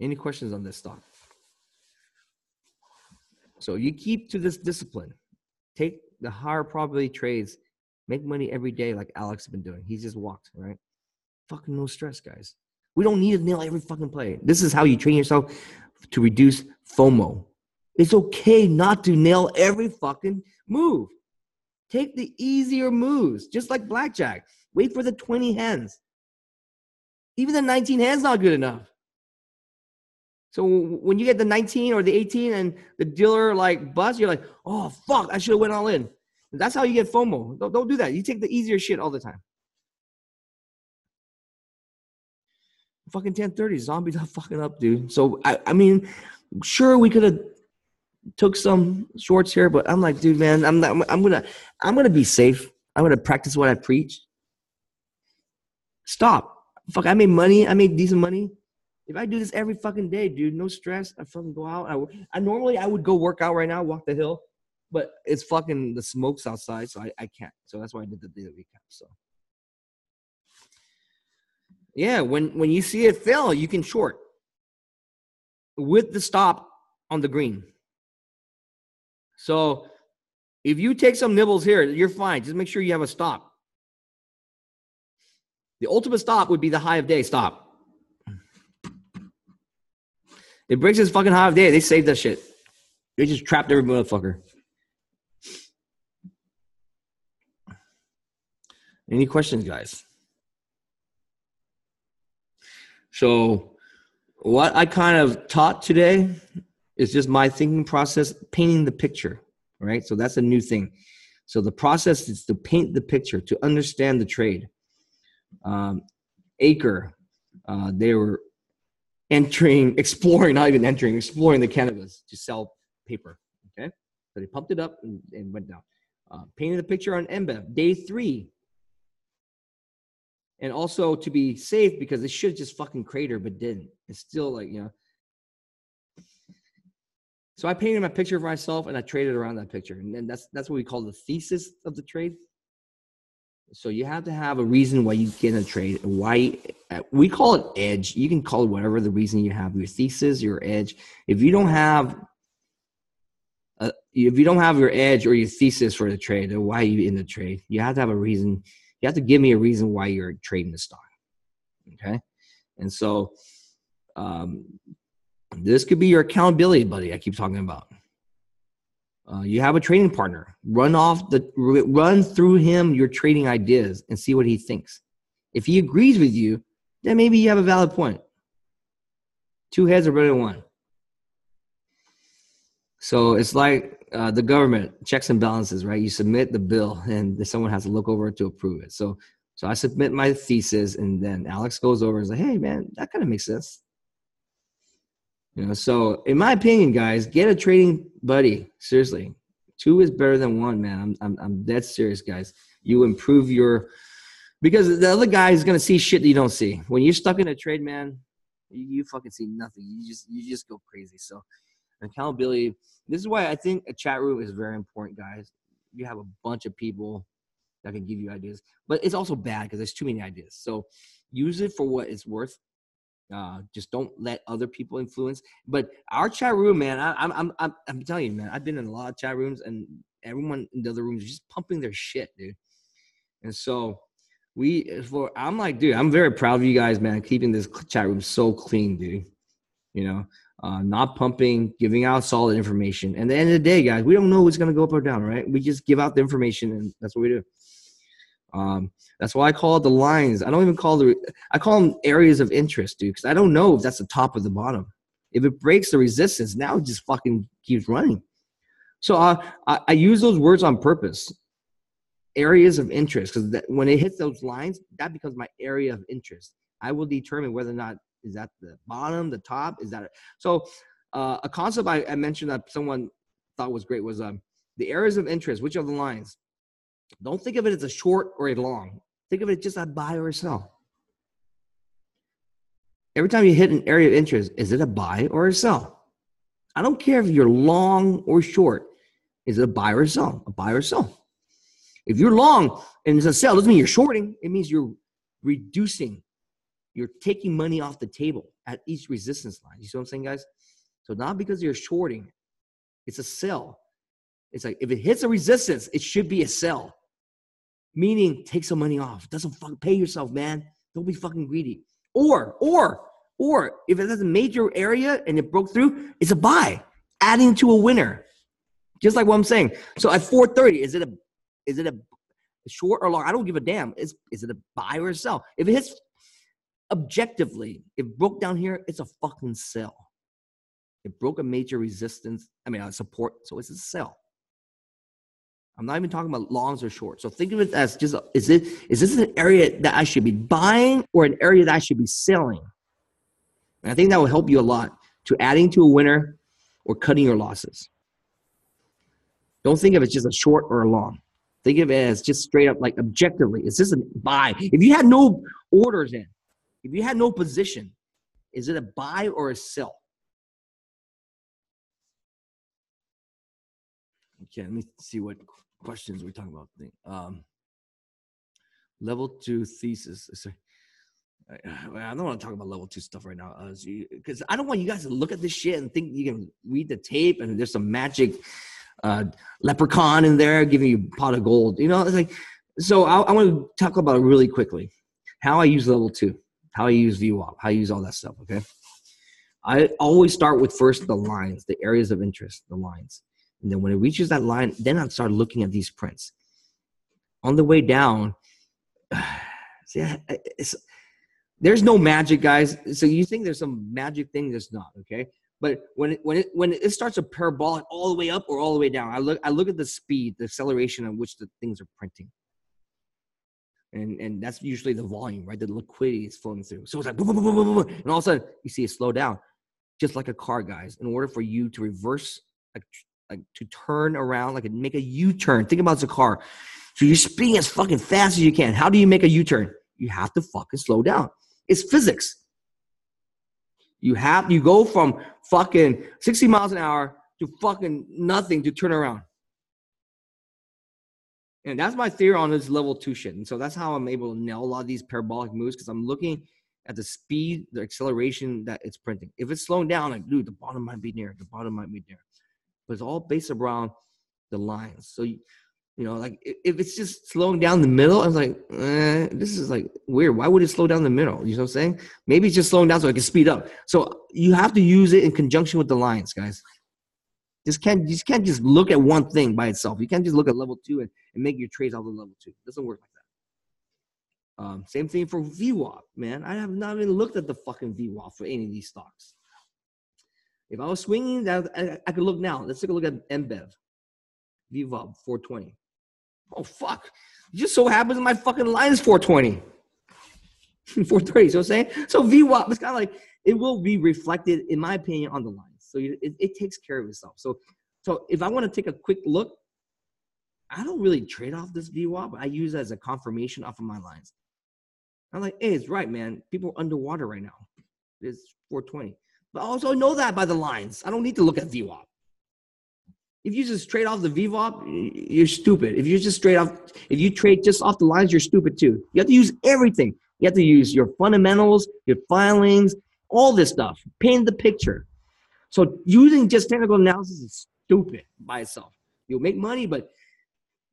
S1: Any questions on this stock? So you keep to this discipline. Take the higher probability trades. Make money every day like Alex has been doing. He's just walked, right? Fucking no stress, guys. We don't need to nail every fucking play. This is how you train yourself to reduce FOMO. It's okay not to nail every fucking move. Take the easier moves, just like blackjack. Wait for the 20 hands. Even the 19 hands not good enough. So when you get the 19 or the 18 and the dealer like busts, you're like, oh, fuck, I should have went all in. And that's how you get FOMO. Don't do that. You take the easier shit all the time. Fucking 1030, zombies are fucking up, dude. So, I mean, sure, we could have took some shorts here, but I'm like, dude, man, I'm gonna be safe. I'm gonna practice what I preach. Stop. Fuck, I made money. I made decent money. If I do this every fucking day, dude, no stress. I fucking go out. I normally I would go work out right now, walk the hill, but it's fucking the smoke's outside, so I can't. So that's why I did the daily recap. So yeah, when you see it fail, you can short with the stop on the green. So if you take some nibbles here, you're fine. Just make sure you have a stop. The ultimate stop would be the high of day stop. It breaks this fucking high of day. They saved that shit. They just trapped every motherfucker. Any questions, guys? So what I kind of taught today is just my thinking process, painting the picture, right? So that's a new thing. So the process is to paint the picture, to understand the trade. Acre, they were exploring the cannabis to sell paper, okay? So they pumped it up and went down. Painting the picture on NBEV, day 3. And also to be safe because it should just fucking crater, but didn't. It's still like, you know. So I painted my picture for myself and I traded around that picture. And then that's what we call the thesis of the trade. So you have to have a reason why you get in a trade. Why we call it edge. You can call it whatever the reason you have, your thesis, your edge. If you don't have your edge or your thesis for the trade, then why are you in the trade? You have to have a reason. You have to give me a reason why you're trading the stock. Okay. And so this could be your accountability buddy I keep talking about. You have a trading partner. Run through him your trading ideas and see what he thinks. If he agrees with you, then maybe you have a valid point. 2 heads are better than 1. So it's like the government, checks and balances, right? You submit the bill and someone has to look over it to approve it. So I submit my thesis and then Alex goes over and says, hey, man, that kind of makes sense. You know, so in my opinion, guys, get a trading buddy. Seriously, 2 is better than 1, man. I'm dead serious, guys. You improve because the other guy is gonna see shit that you don't see. When you're stuck in a trade, man, you fucking see nothing. You just go crazy. So accountability. This is why I think a chat room is very important, guys. You have a bunch of people that can give you ideas, but it's also bad because there's too many ideas. So use it for what it's worth. Just don't let other people influence. But our chat room, man, I'm telling you, man, I've been in a lot of chat rooms and everyone in the other rooms is just pumping their shit, dude. And so I'm like, dude, I'm very proud of you guys, man, keeping this chat room so clean, dude. You know, not pumping, giving out solid information. And at the end of the day, guys, we don't know what's going to go up or down, right? We just give out the information and that's what we do. That's why I call it the lines. I call them areas of interest, dude, because I don't know if that's the top or the bottom. If it breaks the resistance, now it just fucking keeps running. So I use those words on purpose. Areas of interest, because when it hits those lines, that becomes my area of interest. I will determine whether or not is that the bottom, the top, is that it. So a concept I mentioned that someone thought was great was the areas of interest, which are the lines. Don't think of it as a short or a long. Think of it just a buy or a sell. Every time you hit an area of interest, is it a buy or a sell? I don't care if you're long or short. Is it a buy or a sell? A buy or a sell. If you're long and it's a sell, doesn't mean you're shorting. It means you're reducing. You're taking money off the table at each resistance line. You see what I'm saying, guys? So not because you're shorting, it's a sell. It's like if it hits a resistance, it should be a sell. Meaning take some money off. Doesn't fucking pay yourself, man. Don't be fucking greedy. Or if it has a major area and it broke through, it's a buy, adding to a winner. Just like what I'm saying. So at 430, is it a short or long? I don't give a damn. Is it a buy or a sell? If it hits objectively, it broke down here, it's a fucking sell. It broke a major resistance, support, so it's a sell. I'm not even talking about longs or shorts. So think of it as just, is this an area that I should be buying or an area that I should be selling? And I think that will help you a lot to adding to a winner or cutting your losses. Don't think of it just a short or a long. Think of it as just straight up, like objectively. Is this a buy? If you had no orders in, if you had no position, is it a buy or a sell? Okay, let me see what questions we're talking about. Level 2 thesis. I don't want to talk about level 2 stuff right now because I don't want you guys to look at this shit and think you can read the tape and there's some magic leprechaun in there giving you a pot of gold. You know, it's like, so I want to talk about it really quickly. How I use level 2, how I use VWAP, how I use all that stuff, okay? I always start with first the lines, the areas of interest, the lines. And then when it reaches that line, then I'd start looking at these prints. On the way down, there's no magic, guys. So you think there's some magic thing, there's not, okay? But when it starts a parabolic all the way up or all the way down, I look at the speed, the acceleration at which the things are printing. And that's usually the volume, right? The liquidity is flowing through. So it's like boom, boom, boom, boom, boom, and all of a sudden you see it slow down, just like a car, guys. In order for you to reverse, like to turn around, like make a U-turn. Think about it as a car. So you're speeding as fucking fast as you can. How do you make a U-turn? You have to fucking slow down. It's physics. You go from fucking 60 miles an hour to fucking nothing to turn around. And that's my theory on this level 2 shit. And so that's how I'm able to nail a lot of these parabolic moves, because I'm looking at the speed, the acceleration that it's printing. If it's slowing down, like, dude, the bottom might be near. The bottom might be near. But it's all based around the lines. So, you know, like if it's just slowing down the middle, I was like, this is like weird. Why would it slow down the middle? You know what I'm saying? Maybe it's just slowing down so it can speed up. So you have to use it in conjunction with the lines, guys. You can't just look at one thing by itself. You can't just look at level 2 and make your trades off of level 2. It doesn't work like that. Same thing for VWAP, man. I have not even looked at the fucking VWAP for any of these stocks. If I was swinging, I could look now. Let's take a look at MBEV. VWAP 420. Oh, fuck. It just so happens my fucking line is 420. 430, so I'm saying? So VWAP is kind of like, it will be reflected, in my opinion, on the lines. So it takes care of itself. So if I want to take a quick look, I don't really trade off this VWAP. I use it as a confirmation off of my lines. I'm like, hey, it's right, man. People are underwater right now. It's 420. But also I know that by the lines. I don't need to look at VWAP. If you just trade off the VWAP, you're stupid. If you trade just off the lines, you're stupid too. You have to use everything. You have to use your fundamentals, your filings, all this stuff. Paint the picture. So using just technical analysis is stupid by itself. You'll make money, but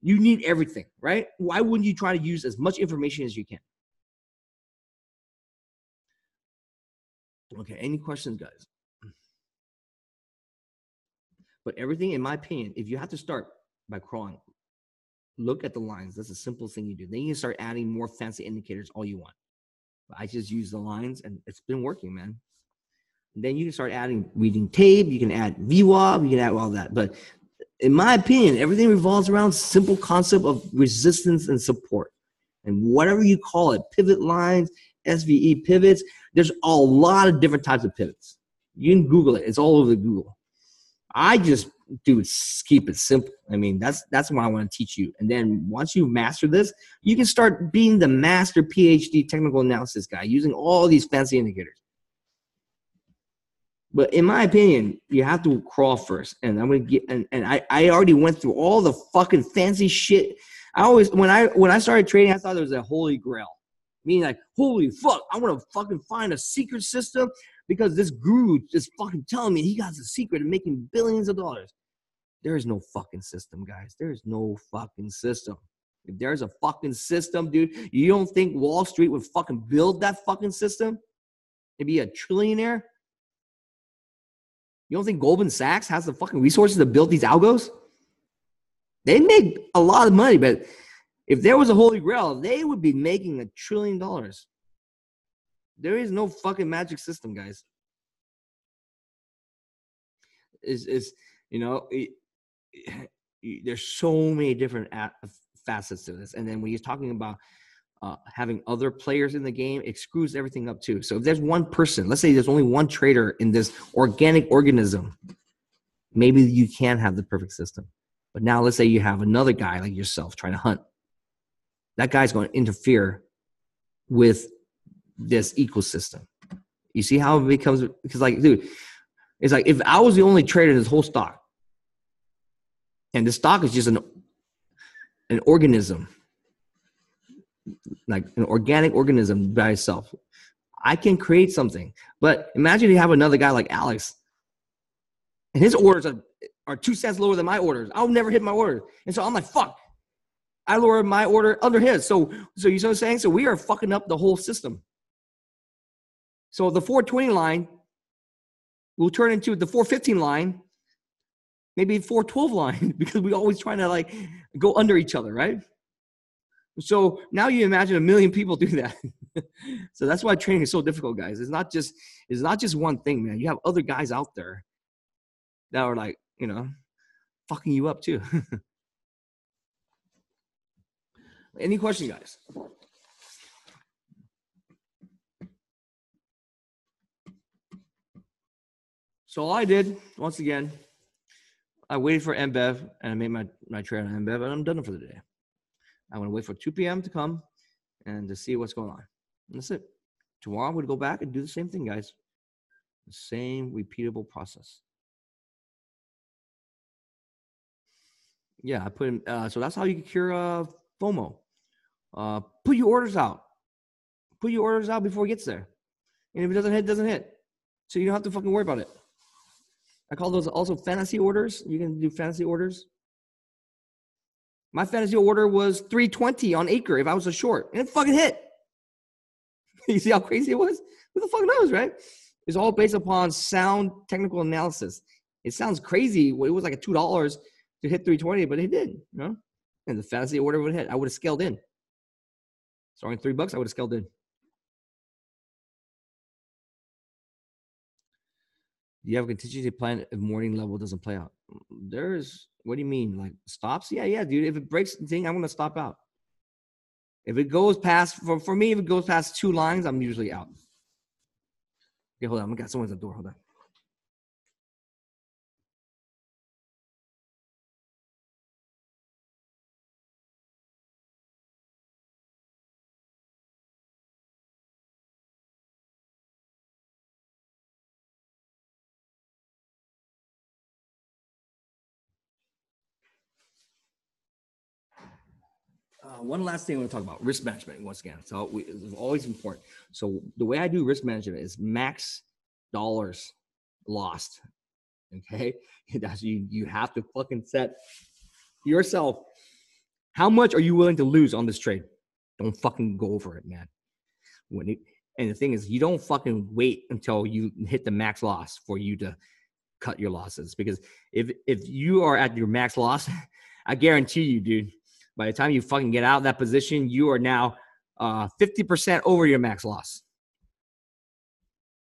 S1: you need everything, right? Why wouldn't you try to use as much information as you can? Okay, any questions, guys? But everything, in my opinion, if you have to start by crawling, look at the lines. That's the simplest thing you do. Then you can start adding more fancy indicators all you want. But I just use the lines, and it's been working, man. And then you can start reading tape. You can add VWAP. You can add all that. But in my opinion, everything revolves around simple concept of resistance and support. And whatever you call it, pivot lines, SVE pivots, there's a lot of different types of pivots. You can Google it. It's all over Google. I just keep it simple. I mean, that's what I want to teach you. And then once you master this, you can start being the master PhD technical analysis guy using all these fancy indicators. But in my opinion, you have to crawl first. And I'm going to get, and I already went through all the fucking fancy shit when I started trading, I thought there was a holy grail. Meaning like, holy fuck, I want to fucking find a secret system because this guru is fucking telling me he got the secret of making billions of dollars. There is no fucking system, guys. There is no fucking system. If there's a fucking system, dude, you don't think Wall Street would fucking build that fucking system and be a trillionaire? You don't think Goldman Sachs has the fucking resources to build these algos? They make a lot of money, but if there was a holy grail, they would be making $1 trillion. There is no fucking magic system, guys. There's so many different facets to this. And then when you're talking about having other players in the game, it screws everything up too. So if there's one person, let's say there's only one trader in this organic organism, maybe you can have the perfect system. But now let's say you have another guy like yourself trying to hunt. That guy's going to interfere with this ecosystem. You see how it becomes, because like, dude, it's like if I was the only trader in this whole stock, and the stock is just an organism, like an organic organism by itself, I can create something. But imagine you have another guy like Alex, and his orders are 2 cents lower than my orders. I'll never hit my order. And so I'm like, fuck. I lowered my order under his. So you see what I'm saying? So we are fucking up the whole system. So the 420 line will turn into the 415 line, maybe 412 line, because we always trying to like go under each other, right? So now you imagine 1 million people do that. So that's why trading is so difficult, guys. It's not just one thing, man. You have other guys out there that are like, fucking you up too. Any questions, guys? So all I did, once again, I waited for MBEV, and I made my trade on MBEV, and I'm done for the day. I'm going to wait for 2 p.m. to come and to see what's going on. And that's it. Tomorrow I'm going to go back and do the same thing, guys. The same repeatable process. Yeah, I put in, so that's how you can cure FOMO. Put your orders out. Put your orders out before it gets there. And if it doesn't hit, it doesn't hit. So you don't have to fucking worry about it. I call those also fantasy orders. You can do fantasy orders. My fantasy order was 320 on Acre if I was a short. And it fucking hit. You see how crazy it was? Who the fuck knows, right? It's all based upon sound technical analysis. It sounds crazy. It was like $2 to hit 320, but it did, And the fantasy order would hit. I would have scaled in. Starting $3, I would have scaled in. Do you have a contingency plan if morning level doesn't play out? What do you mean? Like stops? Yeah, dude. If it breaks the thing, I'm going to stop out. If it goes past, for me, if it goes past 2 lines, I'm usually out. Okay, hold on. I got someone at the door. Hold on. One last thing I want to talk about, risk management once again. So it's always important. So the way I do risk management is max dollars lost. Okay. That's you have to fucking set yourself. How much are you willing to lose on this trade? Don't fucking go over it, man. And the thing is, you don't fucking wait until you hit the max loss for you to cut your losses. Because if you are at your max loss, I guarantee you, dude, by the time you fucking get out of that position, you are now 50% over your max loss.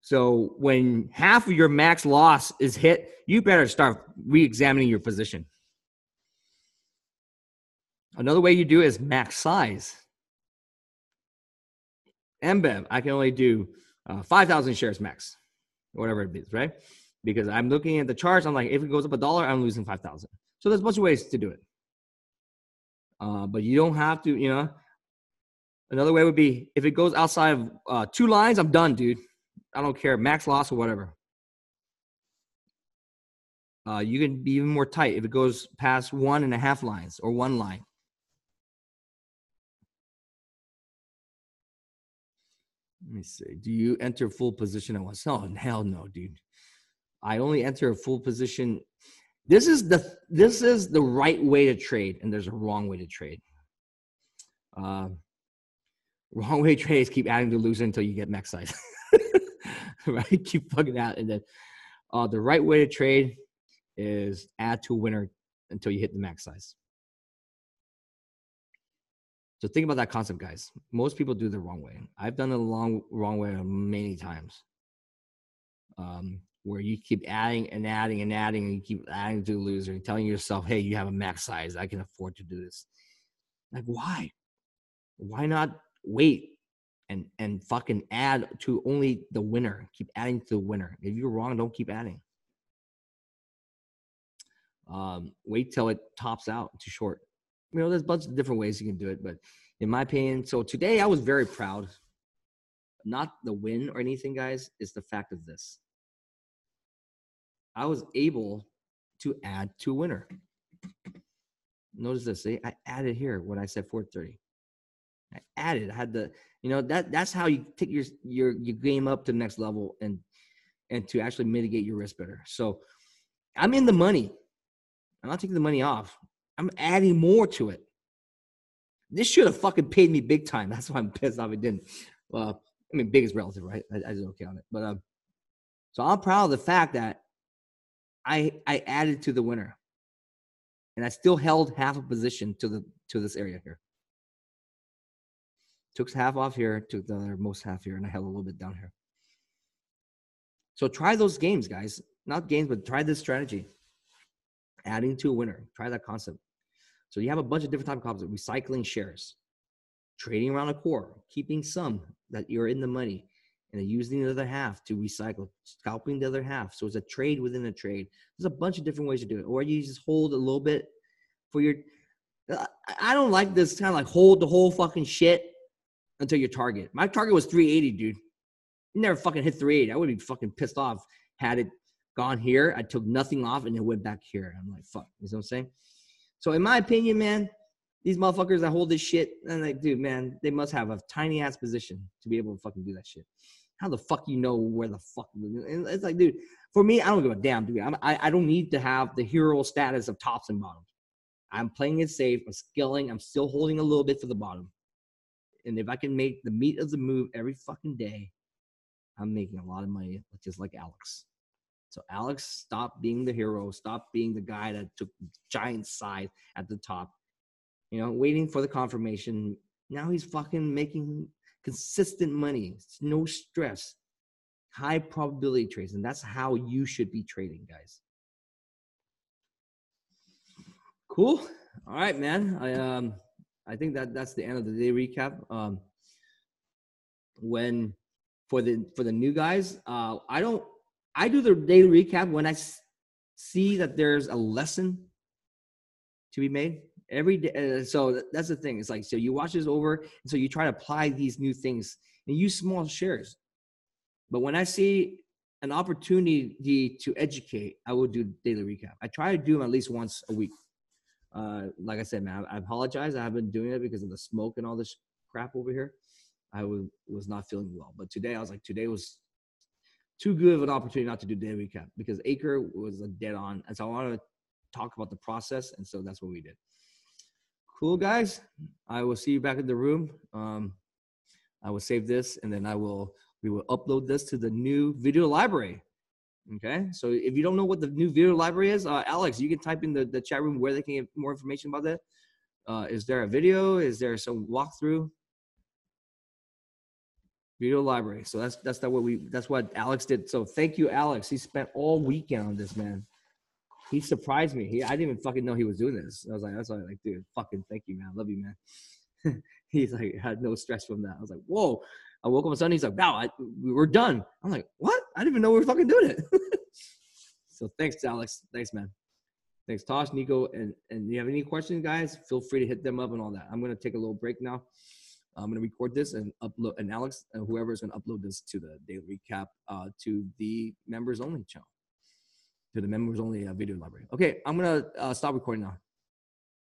S1: So when half of your max loss is hit, you better start re-examining your position. Another way you do it is max size. MBEV, I can only do 5,000 shares max, whatever it is, right? Because I'm looking at the charts. I'm like, if it goes up $1, I'm losing 5,000. So there's a bunch of ways to do it. But you don't have to, Another way would be if it goes outside of 2 lines, I'm done, dude. I don't care, max loss or whatever. You can be even more tight if it goes past 1.5 lines or 1 line. Let me see. Do you enter full position at once? Oh, hell no, dude. I only enter a full position. This is the right way to trade, and there's a wrong way to trade. Wrong way to trade is keep adding dilution until you get max size. Right? Keep fucking out. And then the right way to trade is add to a winner until you hit the max size. So think about that concept, guys. Most people do it the wrong way. I've done it the wrong way many times. Where you keep adding and adding and adding, and you keep adding to the loser and telling yourself, hey, you have a max size. I can afford to do this. Like, why? Why not wait and fucking add to only the winner? Keep adding to the winner. If you're wrong, don't keep adding. Wait till it tops out too short. You know, there's a bunch of different ways you can do it, but in my opinion, so today I was very proud. Not the win or anything, guys. It's the fact of this. I was able to add to a winner. Notice this. See, I added here when I said 430. I added. I had the, you know, that's how you take your game up to the next level and to actually mitigate your risk better. So I'm in the money. I'm not taking the money off. I'm adding more to it. This should have fucking paid me big time. That's why I'm pissed off it didn't. Well, I mean, big is relative, right? I did okay on it. But so I'm proud of the fact that I added to the winner. And I still held half a position to this area here. Took half off here, took the other most half here, and I held a little bit down here. So try those games, guys. Not games, but try this strategy. Adding to a winner. Try that concept. So you have a bunch of different type of concepts. Recycling shares. Trading around a core. Keeping some that you're in the money. And then using the other half to recycle. Scalping the other half. So it's a trade within a trade. There's a bunch of different ways to do it. Or you just hold a little bit for your... I don't like this kind of like hold the whole fucking shit until your target. My target was 380, dude. Never fucking hit 380. I would be fucking pissed off had it gone here. I took nothing off and it went back here. I'm like, fuck. You know what I'm saying? So in my opinion, man, these motherfuckers that hold this shit, and like, dude, man, they must have a tiny ass position to be able to fucking do that shit. How the fuck you know where the fuck? And it's like, dude, for me, I don't give a damn, dude. I don't need to have the hero status of tops and bottoms. I'm playing it safe. I'm skilling. I'm still holding a little bit for the bottom. And if I can make the meat of the move every fucking day, I'm making a lot of money, just like Alex. So Alex, stop being the hero. Stop being the guy that took giant side at the top. You know, waiting for the confirmation. Now he's fucking making consistent money. It's no stress. High probability trades. And that's how you should be trading, guys. Cool. All right, man. I think that's the end of the day recap. When for the new guys, I do the daily recap when I see that there's a lesson to be made every day. So that's the thing. It's like, so you watch this over, and so you try to apply these new things and use small shares. But when I see an opportunity to educate, I will do daily recap. I try to do them at least once a week. Like I said, man, I apologize. I haven't been doing it because of the smoke and all this crap over here. I was not feeling well. But today, I was like, today was too good of an opportunity not to do daily recap because Acre was a dead on. And so I wanted to talk about the process. And so that's what we did. Cool, guys. I will see you back in the room. I will save this, and then we will upload this to the new video library. Okay, so if you don't know what the new video library is, Alex, you can type in the chat room where they can get more information about that. Is there a video? Is there some walkthrough? Video library. So that's what Alex did. So thank you, Alex. He spent all weekend on this, man. He surprised me. I didn't even fucking know he was doing this. I was like, dude, fucking thank you, man. I love you, man. He's like, had no stress from that. I was like, whoa. I woke up on Sunday. He's like, wow, we're done. I'm like, what? I didn't even know we were fucking doing it. So thanks, Alex. Thanks, man. Thanks, Tosh, Nico. And you have any questions, guys? Feel free to hit them up and all that. I'm going to take a little break now. I'm going to record this and upload, and Alex and whoever is going to upload this to the daily recap to the members only channel, to the members only video library. Okay, I'm going to stop recording now.